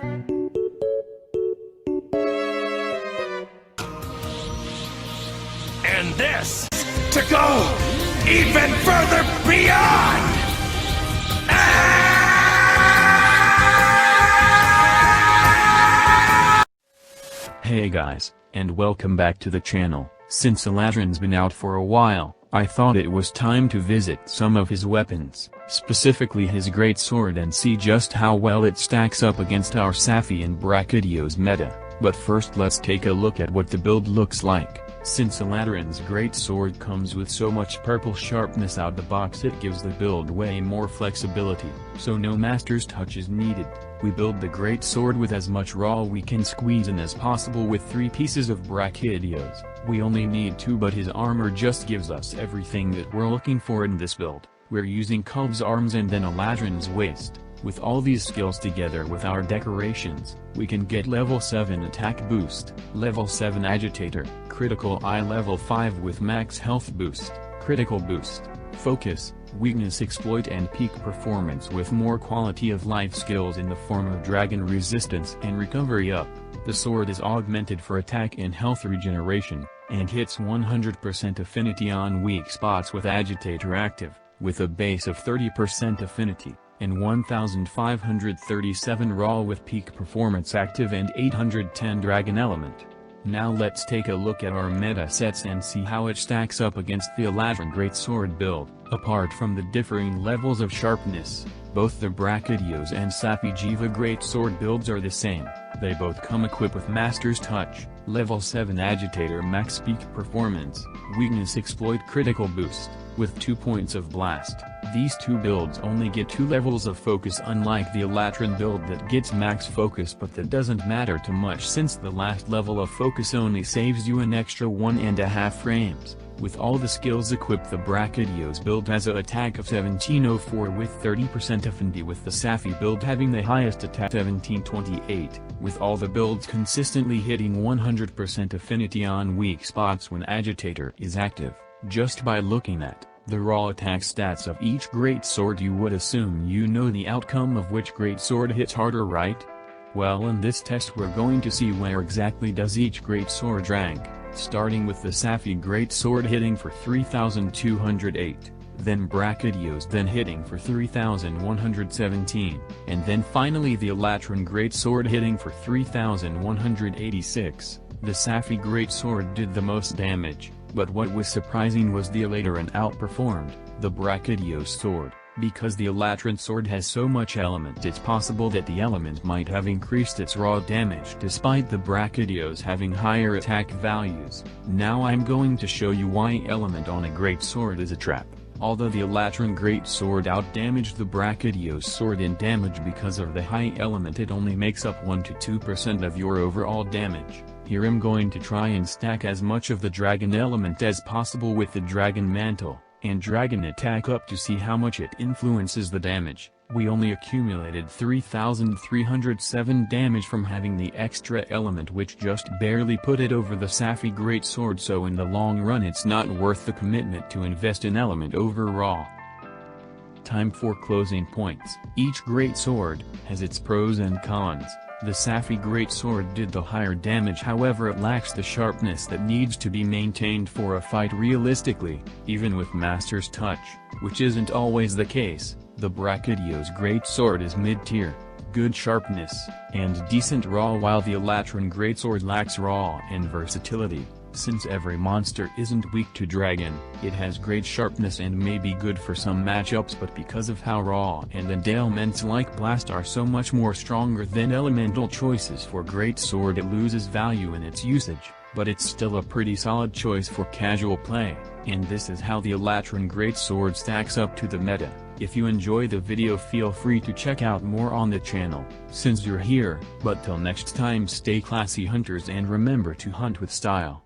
And this to go even further beyond! Hey guys, and welcome back to the channel. Since Alatreon's been out for a while, I thought it was time to visit some of his weapons, specifically his Greatsword, and see just how well it stacks up against our Safi and Brachydios meta. But first let's take a look at what the build looks like. Since Alatreon's Greatsword comes with so much purple sharpness out the box, it gives the build way more flexibility, so no master's touch is needed. We build the Greatsword with as much raw we can squeeze in as possible with 3 pieces of Brachydios. We only need 2, but his armor just gives us everything that we're looking for in this build. We're using Culve's arms and then Alatreon's waist. With all these skills together with our decorations, we can get level 7 attack boost, level 7 agitator, critical eye level 5 with max health boost, critical boost, focus, weakness exploit and peak performance with more quality of life skills in the form of dragon resistance and recovery up. The sword is augmented for attack and health regeneration, and hits 100% affinity on weak spots with agitator active, with a base of 30% affinity, and 1537 raw with peak performance active and 810 dragon element. Now let's take a look at our meta sets and see how it stacks up against the Alatreon Greatsword build. Apart from the differing levels of sharpness, both the Brachydios and Safi Jiva Greatsword builds are the same. They both come equipped with Master's Touch, level 7 agitator max peak performance, weakness exploit critical boost, with 2 points of blast. These 2 builds only get 2 levels of focus, unlike the Alatreon build that gets max focus, but that doesn't matter too much since the last level of focus only saves you an extra 1.5 frames. With all the skills equipped, the Brachydios build has an attack of 1704 with 30% affinity, with the Safi build having the highest attack 1728, with all the builds consistently hitting 100% affinity on weak spots when agitator is active. Just by looking at the raw attack stats of each Greatsword you would assume you know the outcome of which Greatsword hits harder, right? Well, in this test we're going to see where exactly does each Greatsword rank, starting with the Safi Greatsword hitting for 3208, then Brachydios then hitting for 3117, and then finally the Alatreon Greatsword hitting for 3186. The Safi Greatsword did the most damage, but what was surprising was the Alatreon outperformed the Brachydios sword. Because the Alatreon sword has so much element, it's possible that the element might have increased its raw damage despite the Brachydios having higher attack values. Now I'm going to show you why element on a Greatsword is a trap. Although the Alatreon Greatsword outdamaged the Brachydios sword in damage because of the high element, it only makes up 1 to 2% of your overall damage. Here I'm going to try and stack as much of the dragon element as possible with the dragon mantle and dragon attack up to see how much it influences the damage. We only accumulated 3307 damage from having the extra element, which just barely put it over the Safi Greatsword, so in the long run it's not worth the commitment to invest in element over raw. Time for closing points. Each Greatsword has its pros and cons. The Safi Greatsword did the higher damage, however it lacks the sharpness that needs to be maintained for a fight realistically, even with Master's Touch, which isn't always the case. The Brachydios Greatsword is mid-tier, good sharpness, and decent raw, while the Alatreon Greatsword lacks raw and versatility. Since every monster isn't weak to dragon, it has great sharpness and may be good for some matchups, but because of how raw and elements like blast are so much more stronger than elemental choices for Greatsword, it loses value in its usage, but it's still a pretty solid choice for casual play, and this is how the Alatreon Greatsword stacks up to the meta. If you enjoy the video, feel free to check out more on the channel, since you're here. But till next time, stay classy hunters, and remember to hunt with style.